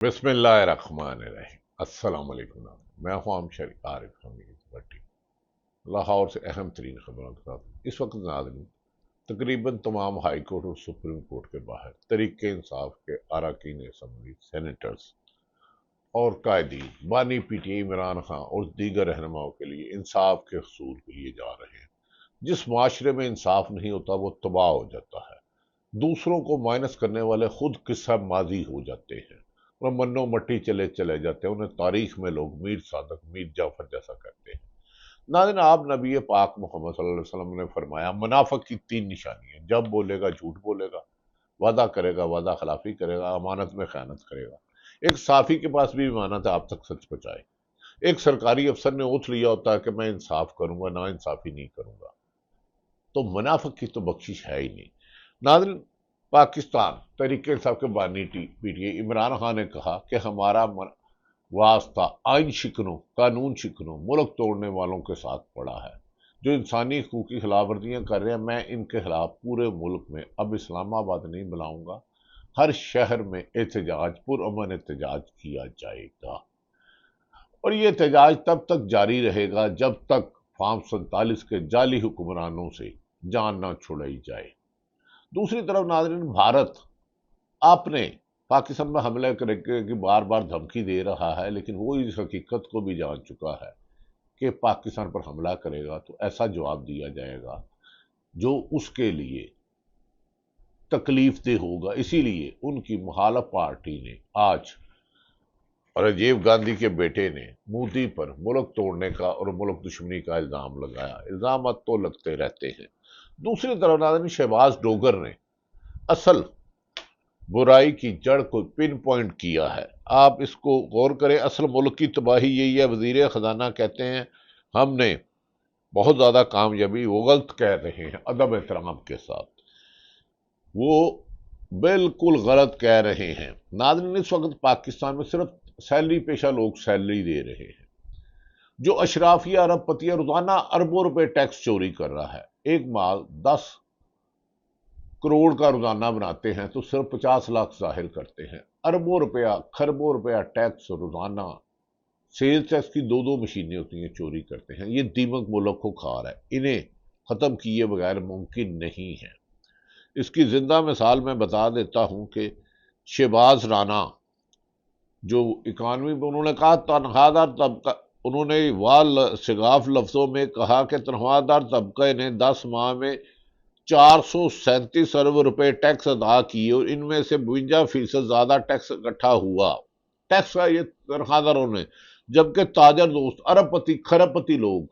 بسم اللہ الرحمن الرحیم السلام علیکم میں ہوں عام شریف عارف حمید بٹی لاہور سے اہم ترین خبروں کے ساتھ اس وقت ناظرین تقریباً تمام ہائی کورٹ اور سپریم کورٹ کے باہر تحریک انصاف کے اراکین اسمبلی سینیٹرز اور قائدین بانی P T I Imran Khan اور دیگر رہنماؤں کے لیے انصاف کے حصول کے لیے جا رہے ہیں۔ جس معاشرے میں انصاف نہیں ہوتا وہ تباہ ہو جاتا ہے، دوسروں کو مائنس کرنے والے خود قصہ ماضی ہو جاتے ہیں اور منو مٹی چلے جاتے ہیں، انہیں تاریخ میں لوگ میر صادق میر جعفر جیسا کرتے ہیں۔ ناظرین، آپ نبی پاک محمد صلی اللہ علیہ وسلم نے فرمایا منافق کی تین نشانیاں: جب بولے گا جھوٹ بولے گا، وعدہ کرے گا وعدہ خلافی کرے گا، امانت میں خیانت کرے گا۔ ایک صحافی کے پاس بھی امانت ہے آپ تک سچ پہنچائے، ایک سرکاری افسر نے اوتھ لیا ہوتا ہے کہ میں انصاف کروں گا، نا انصافی نہیں کروں گا، تو منافق کی تو بخشش ہے ہی نہیں۔ ناظرین، پاکستان تحریک انصاف کے بانی P T I Imran Khan نے کہا کہ ہمارا واسطہ آئین شکنوں، قانون شکنوں، ملک توڑنے والوں کے ساتھ پڑا ہے، جو انسانی حقوق کی خلاف ورزیاں کر رہے ہیں۔ میں ان کے خلاف پورے ملک میں اب اسلام آباد نہیں بلاؤں گا، ہر شہر میں احتجاج، پرامن احتجاج کیا جائے گا، اور یہ احتجاج تب تک جاری رہے گا جب تک فارم 47 کے جعلی حکمرانوں سے جان نہ چھڑائی جائے۔ دوسری طرف ناظرین، بھارت اپنے پاکستان میں حملے کرنے کی بار بار دھمکی دے رہا ہے، لیکن وہ اس حقیقت کو بھی جان چکا ہے کہ پاکستان پر حملہ کرے گا تو ایسا جواب دیا جائے گا جو اس کے لیے تکلیف دہ ہوگا۔ اسی لیے ان کی مخالف پارٹی نے آج راجیو گاندھی کے بیٹے نے مودی پر ملک توڑنے کا اور ملک دشمنی کا الزام لگایا۔ الزامات تو لگتے رہتے ہیں۔ دوسری طرف ناظرین، شہباز ڈوگر نے اصل برائی کی جڑ کو پن پوائنٹ کیا ہے۔ آپ اس کو غور کریں، اصل ملک کی تباہی یہی ہے۔ وزیر خزانہ کہتے ہیں ہم نے بہت زیادہ کامیابی، وہ غلط کہہ رہے ہیں ادب احترام کے ساتھ، وہ بالکل غلط کہہ رہے ہیں۔ ناظرین، اس وقت پاکستان میں صرف سیلری پیشہ لوگ سیلری دے رہے ہیں، جو اشرافیہ ارب پتیہ روزانہ اربوں روپے ٹیکس چوری کر رہا ہے۔ ایک مال 10 کروڑ کا روزانہ بناتے ہیں تو صرف 50 لاکھ ظاہر کرتے ہیں، اربوں روپیہ خربوں روپیہ ٹیکس روزانہ، سیل ٹیکس کی دو مشینیں ہوتی ہیں، چوری کرتے ہیں۔ یہ دیمک ملک کو کھا رہا ہے، انہیں ختم کیے بغیر ممکن نہیں ہے۔ اس کی زندہ مثال میں بتا دیتا ہوں کہ شہباز رانا جو اکانومی میں، انہوں نے کہا تنخواہ دار طبقہ، انہوں نے شگاف لفظوں میں کہا کہ تنخواہ دار طبقے نے 10 ماہ میں 437 ارب روپے ٹیکس ادا کیے، اور ان میں سے 52% زیادہ ٹیکس اکٹھا ہوا، ٹیکس کا یہ تنخواہ داروں نے، جبکہ تاجر دوست ارب پتی کھرب پتی لوگ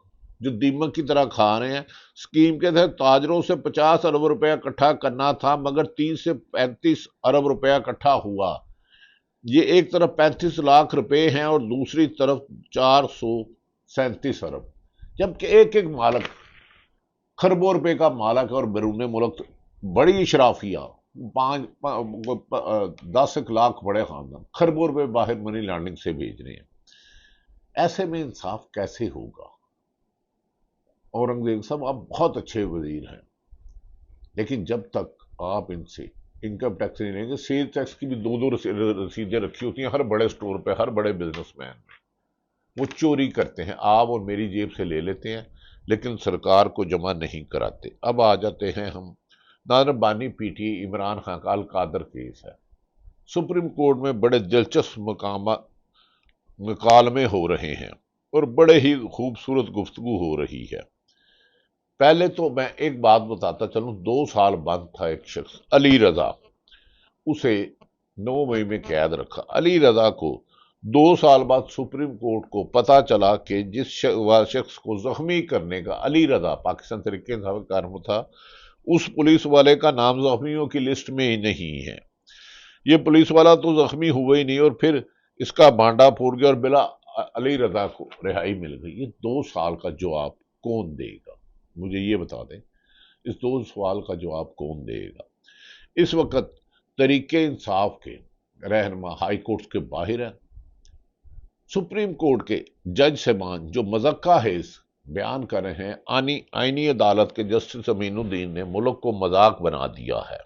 جو دیمک کی طرح کھا رہے ہیں، اسکیم کے تحت تاجروں سے 50 ارب روپیہ اکٹھا کرنا تھا، مگر 30 سے 35 ارب روپیہ اکٹھا ہوا۔ یہ ایک طرف 35 لاکھ روپے ہیں اور دوسری طرف 437 ارب، جبکہ ایک مالک خربوں روپے کا مالک ہے، اور بیرون ملک بڑی اشرافیہ 10 لاکھ بڑے خاندان خربوں روپے باہر منی لانڈرنگ سے بھیج رہے ہیں۔ ایسے میں انصاف کیسے ہوگا؟ اورنگزیب صاحب آپ بہت اچھے وزیر ہیں، لیکن جب تک آپ ان سے انکم ٹیکس نہیں لیں گے، سیل ٹیکس کی بھی دو رسیدیں رکھی ہوتی ہیں ہر بڑے سٹور پہ، ہر بڑے بزنس مین، وہ چوری کرتے ہیں، آپ اور میری جیب سے لے لیتے ہیں لیکن سرکار کو جمع نہیں کراتے۔ اب آ جاتے ہیں ہم ناظر بانی P T I Imran Khan کا القادر کیس ہے۔ سپریم کورٹ میں بڑے دلچسپ مکالمے ہو رہے ہیں اور بڑے ہی خوبصورت گفتگو ہو رہی ہے۔ پہلے تو میں ایک بات بتاتا چلوں، 2 سال بند تھا ایک شخص علی رضا، اسے 9 مئی میں قید رکھا۔ علی رضا کو 2 سال بعد سپریم کورٹ کو پتا چلا کہ جس شخص کو زخمی کرنے کا علی رضا پاکستان تحریک انصاف کا کارکن تھا، اس پولیس والے کا نام زخمیوں کی لسٹ میں ہی نہیں ہے۔ یہ پولیس والا تو زخمی ہوا ہی نہیں، اور پھر اس کا بانڈا پھوٹ گیا اور بلا علی رضا کو رہائی مل گئی۔ یہ 2 سال کا جواب کون دے گا؟ مجھے یہ بتا دیں، اس 2 سوال کا جواب کون دے گا؟ اس وقت تحریک انصاف کے رہنما ہائی کورٹ کے باہر ہیں، سپریم کورٹ کے جج صاحبان جو مذکہ حیث بیان کر رہے ہیں، آئینی عدالت کے جسٹس امین الدین نے ملک کو مذاق بنا دیا ہے۔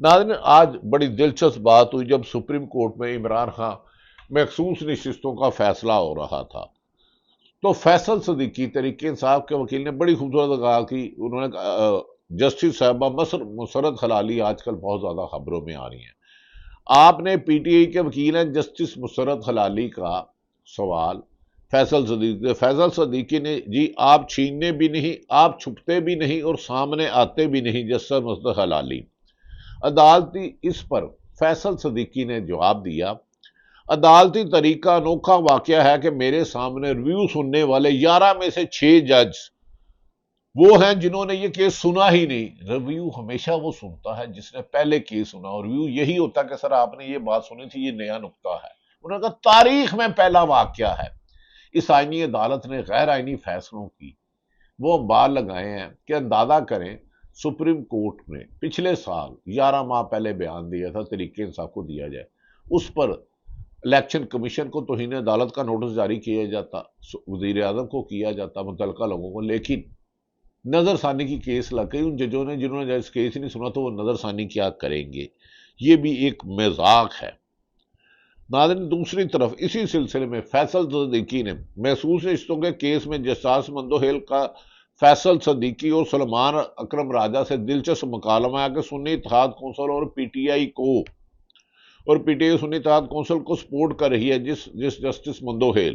ناظرین، آج بڑی دلچسپ بات ہوئی جب سپریم کورٹ میں عمران خان مخصوص نشستوں کا فیصلہ ہو رہا تھا، تو فیصل صدیقی تحریک انصاف کے وکیل نے بڑی خوبصورت کہا کہ انہوں نے جسٹس صاحبہ مسرت حلالی آج کل بہت زیادہ خبروں میں آ رہی ہیں۔ آپ نے پی ٹی آئی کے وکیل ہیں جسٹس مسرت حلالی کا سوال فیصل صدیقی نے، جی آپ چھیننے بھی نہیں، آپ چھپتے بھی نہیں اور سامنے آتے بھی نہیں جسٹس مسرت حلالی۔ عدالتی اس پر فیصل صدیقی نے جواب دیا، عدالتی طریقہ انوکھا واقعہ ہے کہ میرے سامنے ریویو سننے والے 11 میں سے 6 جج وہ ہیں جنہوں نے یہ کیس سنا ہی نہیں۔ ریویو ہمیشہ وہ سنتا ہے جس نے پہلے کیس سنا، اور ریویو یہی ہوتا ہے کہ سر آپ نے یہ بات سنی تھی، یہ نیا نکتہ ہے۔ انہوں نے کہا تاریخ میں پہلا واقعہ ہے۔ اس آئینی عدالت نے غیر آئینی فیصلوں کی وہ بال لگائے ہیں کہ اندازہ کریں سپریم کورٹ نے پچھلے سال 11 ماہ پہلے بیان دیا تھا تحریک انصاف کو دیا جائے، اس پر الیکشن کمیشن کو توہین عدالت کا نوٹس جاری کیا جاتا، وزیر اعظم کو کیا جاتا، متعلقہ لوگوں کو، لیکن نظر ثانی کی کیس لگ گئی۔ ان ججوں نے جنہوں نے کیس ہی نہیں سنا تو وہ نظر ثانی کیا کریں گے؟ یہ بھی ایک مذاق ہے۔ ناظرین، دوسری طرف اسی سلسلے میں فیصل صدیقی نے محسوس رشتوں کے کیس میں جسٹس مندوہیل کا فیصل صدیقی اور سلمان اکرم راجہ سے دلچسپ مکالمہ ہے کہ سنی اتحاد کونسل اور پی ٹی آئی سنی اتحاد کونسل کو سپورٹ کر رہی ہے، جس جسٹس مندوہیل،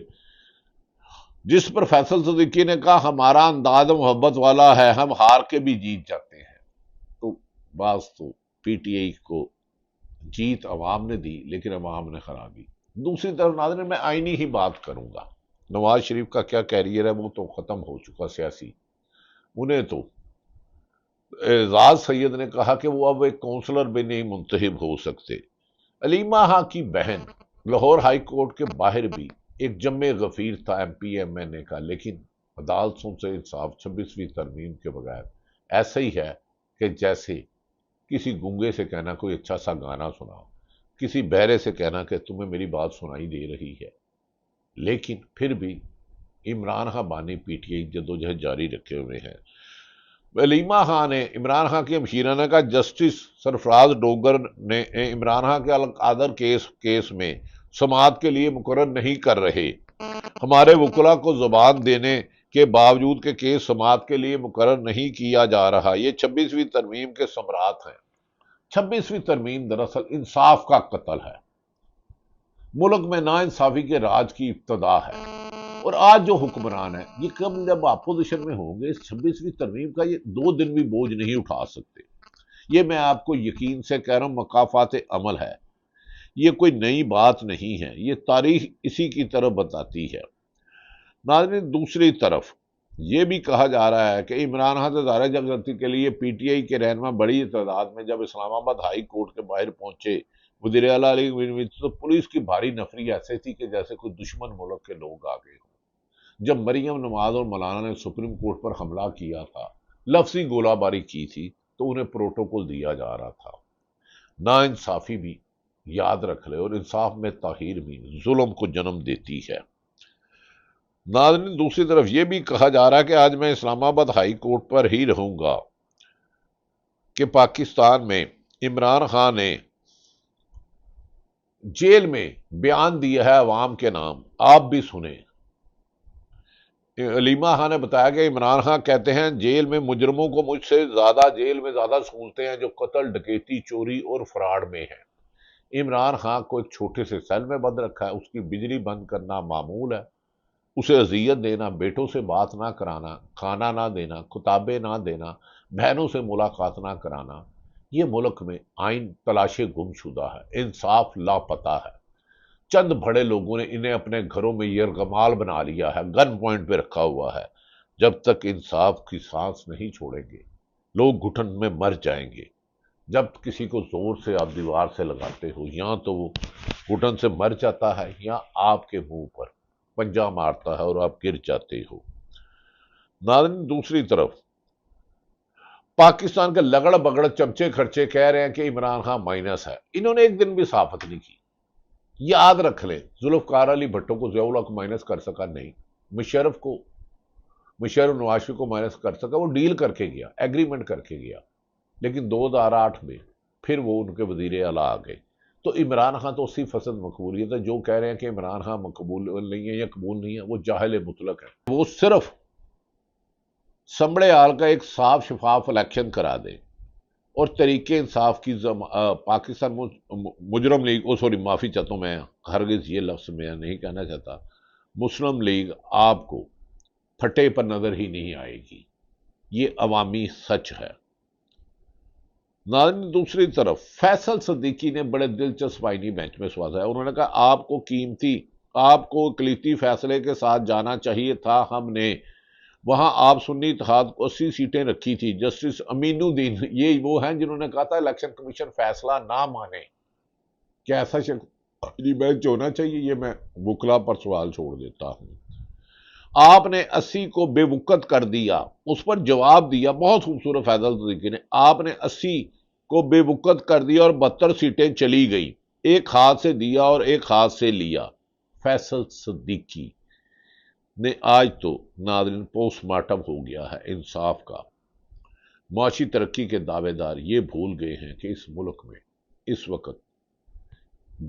جس پر فیصل صدیقی نے کہا ہمارا انداز محبت والا ہے، ہم ہار کے بھی جیت جاتے ہیں۔ تو بعض تو پی ٹی آئی کو جیت عوام نے دی لیکن عوام نے خرابی۔ دوسری طرف ناظرین، میں آئینی ہی بات کروں گا۔ نواز شریف کا کیا کیریئر ہے وہ تو ختم ہو چکا سیاسی، انہیں تو اعزاز سید نے کہا کہ وہ اب ایک کونسلر بھی نہیں منتخب ہو سکتے۔ علیمہ خان کی بہن لاہور ہائی کورٹ کے باہر بھی ایک جم غفیر تھا ایم پی ایم این اے کا، لیکن عدالتوں سے انصاف 26ویں ترمیم کے بغیر ایسا ہی ہے کہ جیسے کسی گنگے سے کہنا کوئی اچھا سا گانا سناؤ، کسی بہرے سے کہنا کہ تمہیں میری بات سنائی دے رہی ہے۔ لیکن پھر بھی عمران خان بانی پی ٹی آئی جدوجہد جاری رکھے ہوئے ہیں۔ علیمہ خان نے عمران خان کی ہمشیرہ نے کہا جسٹس سرفراز ڈوگر نے عمران خان کے القادر کیس میں سماعت کے لیے مقرر نہیں کر رہے، ہمارے وکلاء کو زبان دینے کے باوجود کہ کیس سماعت کے لیے مقرر نہیں کیا جا رہا۔ یہ 26ویں ترمیم کے ثمرات ہیں۔ 26ویں ترمیم دراصل انصاف کا قتل ہے، ملک میں نا انصافی کے راج کی ابتدا ہے، اور آج جو حکمران ہیں یہ کب جب اپوزیشن میں ہوں گے اس 26ویں ترمیم کا یہ 2 دن بھی بوجھ نہیں اٹھا سکتے۔ یہ میں آپ کو یقین سے کہہ رہا ہوں، مقافات عمل ہے، یہ کوئی نئی بات نہیں ہے، یہ تاریخ اسی کی طرف بتاتی ہے۔ ناظرین، دوسری طرف یہ بھی کہا جا رہا ہے کہ عمران خان سے ظاہر یکجہتی کے لیے پی ٹی آئی کے رہنما بڑی تعداد میں جب اسلام آباد ہائی کورٹ کے باہر پہنچے، وزیر اعلیٰ علی تو پولیس کی بھاری نفری ایسے تھی کہ جیسے کوئی دشمن ملک کے لوگ آ گئے ہوں۔ جب مریم نواز اور مولانا نے سپریم کورٹ پر حملہ کیا تھا، لفظی گولہ باری کی تھی، تو انہیں پروٹوکول دیا جا رہا تھا۔ نا انصافی بھی یاد رکھ لے، اور انصاف میں تاخیر بھی ظلم کو جنم دیتی ہے۔ ناظرین، دوسری طرف یہ بھی کہا جا رہا ہے کہ آج میں اسلام آباد ہائی کورٹ پر ہی رہوں گا کہ پاکستان میں عمران خان نے جیل میں بیان دیا ہے عوام کے نام، آپ بھی سنیں۔ علیمہ خان نے بتایا کہ عمران خان کہتے ہیں جیل میں مجرموں کو مجھ سے زیادہ جیل میں زیادہ سہولتیں ہیں جو قتل، ڈکیتی، چوری اور فراڈ میں ہیں۔ عمران خان کو ایک چھوٹے سے سیل میں بند رکھا ہے، اس کی بجلی بند کرنا معمول ہے، اسے اذیت دینا، بیٹوں سے بات نہ کرانا، کھانا نہ دینا، کتابیں نہ دینا، بہنوں سے ملاقات نہ کرانا۔ یہ ملک میں آئین تلاشے گم شدہ ہے، انصاف لاپتہ ہے۔ چند بڑے لوگوں نے انہیں اپنے گھروں میں یرغمال بنا لیا ہے، گن پوائنٹ پہ رکھا ہوا ہے۔ جب تک انصاف کی سانس نہیں چھوڑیں گے لوگ گھٹن میں مر جائیں گے۔ جب کسی کو زور سے آپ دیوار سے لگاتے ہو، یا تو وہ گھٹن سے مر جاتا ہے یا آپ کے منہ پر پنجہ مارتا ہے اور آپ گر جاتے ہو۔ ناظرین، دوسری طرف پاکستان کے لگڑ بگڑ چمچے خرچے کہہ رہے ہیں کہ عمران خان مائنس ہے۔ انہوں نے ایک دن بھی صحافت نہیں کی۔ یاد رکھ لیں، ذوالفقار علی بھٹو کو ضیاء الحق کو مائنس کر سکا نہیں، مشرف نواز شریف کو مائنس کر سکا، وہ ڈیل کر کے گیا، ایگریمنٹ کر کے گیا، لیکن 2008 میں پھر وہ ان کے وزیر اعلیٰ آ گئے۔ تو عمران خان تو 80% مقبولیت ہے۔ جو کہہ رہے ہیں کہ عمران خان مقبول نہیں ہے یا قبول نہیں ہے، وہ جاہل مطلق ہے۔ وہ صرف اسمبلی ہال کا ایک صاف شفاف الیکشن کرا دے اور طریقے انصاف کی پاکستان مجرم لیگ، معافی چاہتا ہوں میں، ہرگز یہ لفظ میں نہیں کہنا چاہتا، مسلم لیگ آپ کو پھٹے پر نظر ہی نہیں آئے گی، یہ عوامی سچ ہے۔ ناظرین، دوسری طرف فیصل صدیقی نے بڑے دلچسپ آئینی بینچ میں سوال ہے۔ انہوں نے کہا آپ کو اقلیتی فیصلے کے ساتھ جانا چاہیے تھا، ہم نے وہاں آپ سنی اتحاد کو 80 سیٹیں رکھی تھی۔ جسٹس امین الدین یہ وہ ہیں جنہوں نے کہا تھا الیکشن کمیشن فیصلہ نہ مانے، کیا ایسا بینچ ہونا چاہیے؟ یہ میں وکلا پر سوال چھوڑ دیتا ہوں۔ آپ نے 80 کو بے وقت کر دیا، اس پر جواب دیا بہت خوبصورت فیصل صدیقی نے۔ آپ نے 80 کو بے وقت کر دیا اور 72 سیٹیں چلی گئی، ایک ہاتھ سے دیا اور ایک ہاتھ سے لیا۔ فیصل صدیقی نے آج تو ناظرین پوسٹ مارٹم ہو گیا ہے انصاف کا۔ معاشی ترقی کے دعوے دار یہ بھول گئے ہیں کہ اس ملک میں اس وقت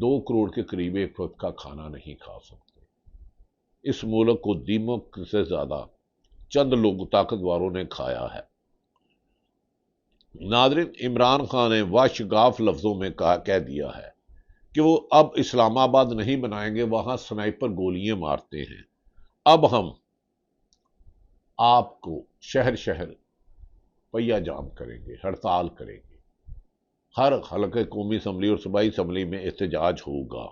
2 کروڑ کے قریب ایک وقت کا کھانا نہیں کھا سکتے۔ اس ملک کو دیمک سے زیادہ چند لوگ طاقتوروں نے کھایا ہے۔ ناظرین، عمران خان نے واشگاف لفظوں میں کہہ دیا ہے کہ وہ اب اسلام آباد نہیں بنائیں گے، وہاں سنائپر گولیاں مارتے ہیں۔ اب ہم آپ کو شہر شہر پہیا جام کریں گے، ہڑتال کریں گے، ہر حلقہ قومی اسمبلی اور صوبائی اسمبلی میں احتجاج ہوگا۔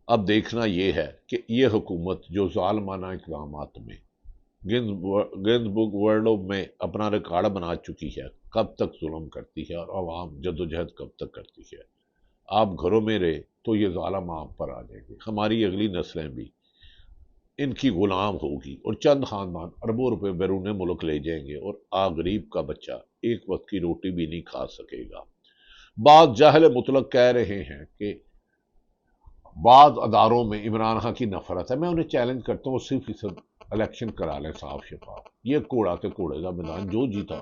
اب دیکھنا یہ ہے کہ یہ حکومت جو ظالمانہ اقدامات میں گنز بک ورلڈ میں اپنا ریکارڈ بنا چکی ہے، کب تک ظلم کرتی ہے اور عوام جدوجہد کب تک کرتی ہے؟ آپ گھروں میں رہے تو یہ ظالم آپ پر آ جائیں گے، ہماری اگلی نسلیں بھی ان کی غلام ہوگی اور چند خاندان اربوں روپے بیرون ملک لے جائیں گے اور غریب کا بچہ ایک وقت کی روٹی بھی نہیں کھا سکے گا۔ بعض جاہل مطلق کہہ رہے ہیں کہ بعض اداروں میں عمران خان کی نفرت ہے۔ میں انہیں چیلنج کرتا ہوں 80% الیکشن کرا لیں صاف شفاف، یہ کوڑا کے کوڑے کا میدان، جو جیتا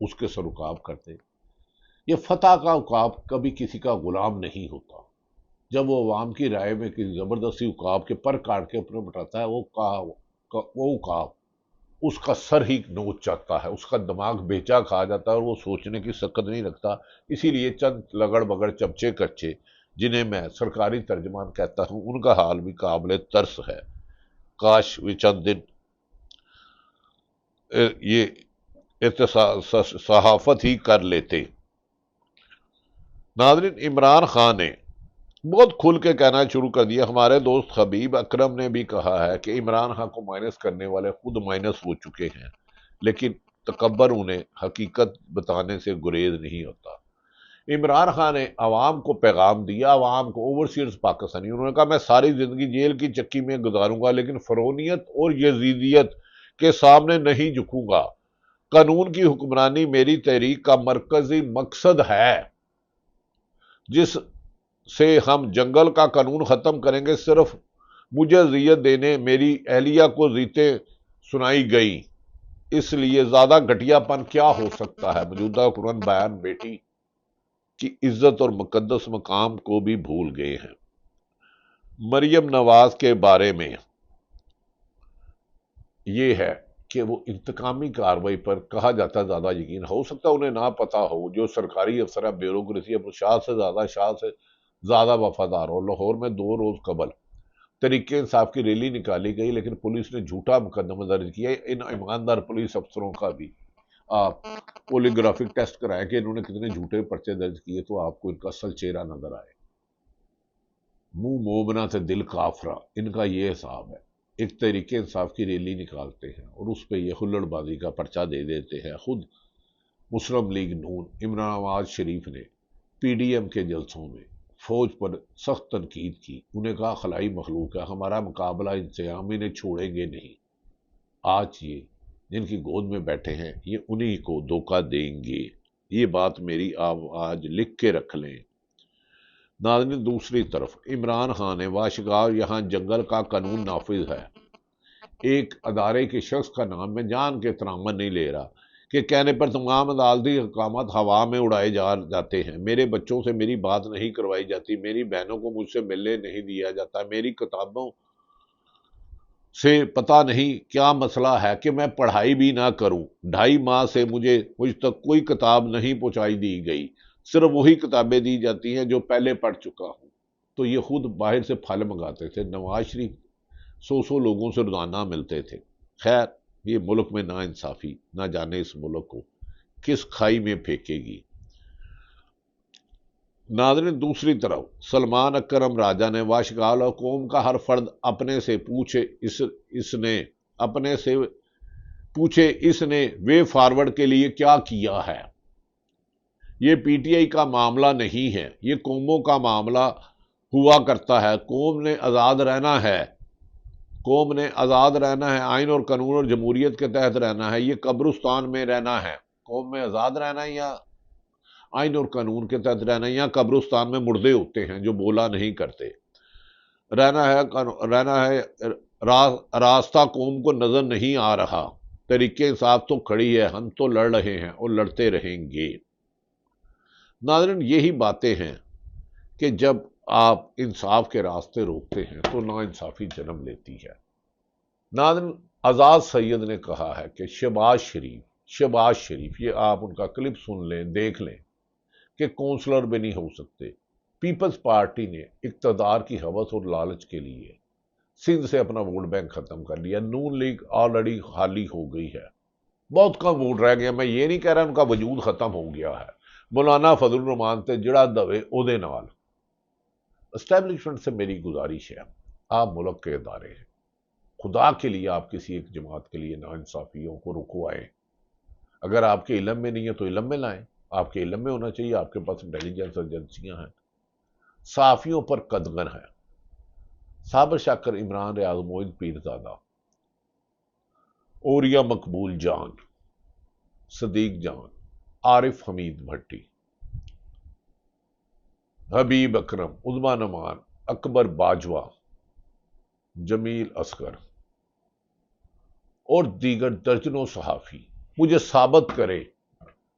اس کے سرکاب کرتے۔ یہ فتح کا عقاب کبھی کسی کا غلام نہیں ہوتا۔ جب وہ عوام کی رائے میں کسی زبردستی عقاب کے پر کاٹ کے اوپر بٹاتا ہے، وہ عقاب اس کا سر ہی نوچ جاتا ہے، اس کا دماغ بیچا کھا جاتا ہے اور وہ سوچنے کی سکت نہیں رکھتا۔ اسی لیے چند لگڑ بگڑ چمچے کچے، جنہیں میں سرکاری ترجمان کہتا ہوں، ان کا حال بھی قابل ترس ہے۔ کاش وہ چند دن یہ صحافت ہی کر لیتے۔ ناظرین، عمران خان نے بہت کھل کے کہنا شروع کر دیا۔ ہمارے دوست حبیب اکرم نے بھی کہا ہے کہ عمران خان کو مائنس کرنے والے خود مائنس ہو چکے ہیں، لیکن تکبر انہیں حقیقت بتانے سے گریز نہیں ہوتا۔ عمران خان نے عوام کو پیغام دیا، عوام کو، اوورسیئرز پاکستانی، انہوں نے کہا میں ساری زندگی جیل کی چکی میں گزاروں گا لیکن فرعونیت اور یزیدیت کے سامنے نہیں جھکوں گا۔ قانون کی حکمرانی میری تحریک کا مرکزی مقصد ہے، جس سے ہم جنگل کا قانون ختم کریں گے۔ صرف مجھے اذیت دینے میری اہلیہ کو ذیتیں سنائی گئی، اس لیے زیادہ گھٹیا پن کیا ہو سکتا ہے؟ موجودہ قرآن بیان بیٹی کی عزت اور مقدس مقام کو بھی بھول گئے ہیں۔ مریم نواز کے بارے میں یہ ہے کہ وہ انتقامی کارروائی پر کہا جاتا ہے زیادہ یقین، ہو سکتا ہے انہیں نہ پتا ہو، جو سرکاری افسر بیوروکریسی اپنے شاہ سے زیادہ وفادار ہو۔ لاہور میں 2 روز قبل تحریک انصاف کی ریلی نکالی گئی لیکن پولیس نے جھوٹا مقدمہ درج کیا۔ ان ایماندار پولیس افسروں کا بھی آپ پولیگرافک ٹیسٹ کرائیں کہ انہوں نے کتنے جھوٹے پرچے درج کیے تو آپ کو ان کا اصل چہرہ نظر آئے۔ منہ مومنا سے دل کافرہ، ان کا یہ حساب ہے۔ ایک تحریک انصاف کی ریلی نکالتے ہیں اور اس پہ یہ ہلڑ بازی کا پرچہ دے دیتے ہیں۔ خود مسلم لیگ نون عمران نواز شریف نے پی ڈی ایم کے جلسوں میں فوج پر سخت تنقید کی، انہیں کہا خلائی مخلوق ہے، ہمارا مقابلہ ان سے، ہم انہیں چھوڑیں گے نہیں۔ آج یہ جن کی گود میں بیٹھے ہیں یہ انہی کو دھوکہ دیں گے، یہ بات میری آپ آج لکھ کے رکھ لیں۔ ناظرین، دوسری طرف عمران خان نے واشگاہ یہاں جنگل کا قانون نافذ ہے، ایک ادارے کے شخص کا نام میں جان کے ترامن نہیں لے رہا، کہ کہنے پر تمام عدالتی احکامات ہوا میں اڑائے جاتے ہیں، میرے بچوں سے میری بات نہیں کروائی جاتی، میری بہنوں کو مجھ سے ملنے نہیں دیا جاتا، میری کتابوں سے پتہ نہیں کیا مسئلہ ہے کہ میں پڑھائی بھی نہ کروں، 2.5 ماہ سے مجھ تک کوئی کتاب نہیں پہنچائی دی گئی، صرف وہی کتابیں دی جاتی ہیں جو پہلے پڑھ چکا ہوں۔ تو یہ خود باہر سے پھل منگاتے تھے، نواز شریف 100 لوگوں سے روزانہ ملتے تھے۔ خیر، یہ ملک میں نا انصافی نہ جانے اس ملک کو کس کھائی میں پھینکے گی۔ ناظرین، دوسری طرف سلمان اکرم راجہ نے واشگال اور قوم کا ہر فرد اپنے سے پوچھے اس نے وے فارورڈ کے لیے کیا کیا ہے۔ یہ پی ٹی آئی کا معاملہ نہیں ہے، یہ قوموں کا معاملہ ہوا کرتا ہے۔ قوم نے آزاد رہنا ہے، آئین اور قانون اور جمہوریت کے تحت رہنا ہے، یہ قبرستان میں رہنا ہے۔ قوم میں آزاد رہنا ہے یا آئین اور قانون کے تحت رہنا ہے، یا قبرستان میں مردے ہوتے ہیں جو بولا نہیں کرتے۔ رہنا ہے راستہ قوم کو نظر نہیں آ رہا، طریقے انصاف تو کھڑی ہے، ہم تو لڑ رہے ہیں اور لڑتے رہیں گے۔ ناظرین، یہی باتیں ہیں کہ جب آپ انصاف کے راستے روکتے ہیں تو نا انصافی جنم لیتی ہے۔ ناظرین، آزاد سید نے کہا ہے کہ شہباز شریف، یہ آپ ان کا کلپ سن لیں، دیکھ لیں کہ کونسلر بھی نہیں ہو سکتے۔ پیپلز پارٹی نے اقتدار کی ہوس اور لالچ کے لیے سندھ سے اپنا ووٹ بینک ختم کر لیا، نون لیگ آلریڈی خالی ہو گئی ہے، بہت کم ووٹ رہ گیا۔ میں یہ نہیں کہہ رہا ان کا وجود ختم ہو گیا ہے، مولانا فضل الرحمان تے جڑا دوے او دے نال۔ اسٹیبلشمنٹ سے میری گزارش ہے، آپ ملک کے ادارے ہیں، خدا کے لیے آپ کسی ایک جماعت کے لیے ناانصافیوں کو رکوائیں۔ اگر آپ کے علم میں نہیں ہے تو علم میں لائیں، آپ کے علم میں ہونا چاہیے، آپ کے پاس انٹیلیجنس ایجنسیاں ہیں۔ صحافیوں پر قدغن ہے، صابر شاکر، عمران ریاض، معید پیرزادہ، اوریا مقبول جان، صدیق جان، عارف حمید بھٹی، حبیب اکرم، عظما نعمان، اکبر باجوہ، جمیل اصغر اور دیگر درجنوں صحافی مجھے ثابت کرے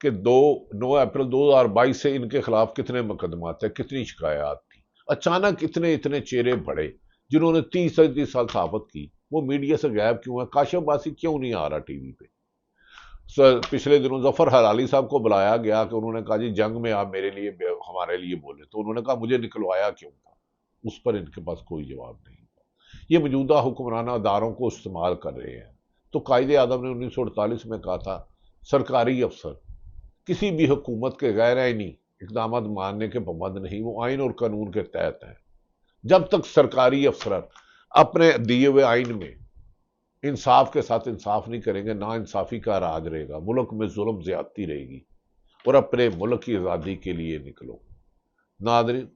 کہ 9 اپریل 2022 سے ان کے خلاف کتنے مقدمات ہیں، کتنی شکایات تھی۔ اچانک اتنے چہرے بڑھے جنہوں نے 30 سال صحافت کی، وہ میڈیا سے غائب کیوں ہے؟ کاشف باسی کیوں نہیں آ رہا ٹی وی پہ؟ پچھلے دنوں ظفر حلالی صاحب کو بلایا گیا کہ انہوں نے کہا جی جنگ میں آپ ہمارے لیے بولے، تو انہوں نے کہا مجھے نکلوایا کیوں تھا؟ اس پر ان کے پاس کوئی جواب نہیں تھا۔ یہ موجودہ حکمرانہ اداروں کو استعمال کر رہے ہیں۔ تو قائد اعظم نے 1948 میں کہا تھا سرکاری افسر کسی بھی حکومت کے غیر آئینی اقدامات ماننے کے پابند نہیں، وہ آئین اور قانون کے تحت ہیں۔ جب تک سرکاری افسران اپنے دیے ہوئے آئین میں انصاف کے ساتھ انصاف نہیں کریں گے، نا انصافی کا راج رہے گا، ملک میں ظلم زیادتی رہے گی، اور اپنے ملک کی آزادی کے لیے نکلو۔ ناظرین،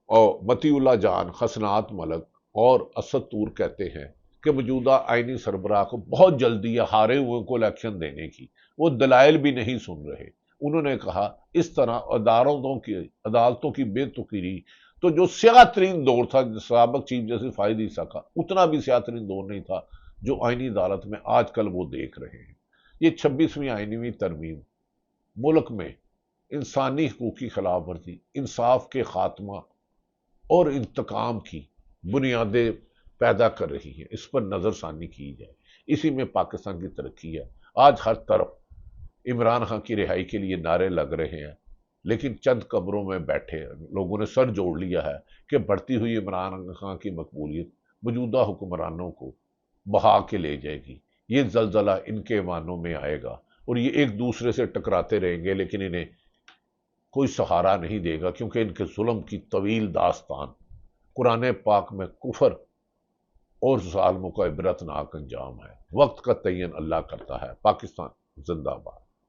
اور متی اللہ جان، حسنات ملک اور اسد طور کہتے ہیں کہ موجودہ آئینی سربراہ کو بہت جلدی ہے ہارے ہوئے کو الیکشن دینے کی، وہ دلائل بھی نہیں سن رہے۔ انہوں نے کہا اس طرح عدالتوں کی بے تقرری تو جو سیاہ ترین دور تھا سابق چیف جسٹس فائز عیسیٰ کا، اتنا بھی سیاہ ترین دور نہیں تھا جو آئینی عدالت میں آج کل وہ دیکھ رہے ہیں۔ یہ 26ویں آئینی ترمیم ملک میں انسانی حقوق کی خلاف ورزی، انصاف کے خاتمہ اور انتقام کی بنیادیں پیدا کر رہی ہے، اس پر نظر ثانی کی جائے، اسی میں پاکستان کی ترقی ہے۔ آج ہر طرف عمران خان کی رہائی کے لیے نعرے لگ رہے ہیں، لیکن چند قبروں میں بیٹھے لوگوں نے سر جوڑ لیا ہے کہ بڑھتی ہوئی عمران خان کی مقبولیت موجودہ حکمرانوں کو بہا کے لے جائے گی۔ یہ زلزلہ ان کے ایوانوں میں آئے گا اور یہ ایک دوسرے سے ٹکراتے رہیں گے، لیکن انہیں کوئی سہارا نہیں دے گا، کیونکہ ان کے ظلم کی طویل داستان قرآن پاک میں کفر اور ظالموں کا عبرتناک انجام ہے۔ وقت کا تعین اللہ کرتا ہے۔ پاکستان زندہ باد۔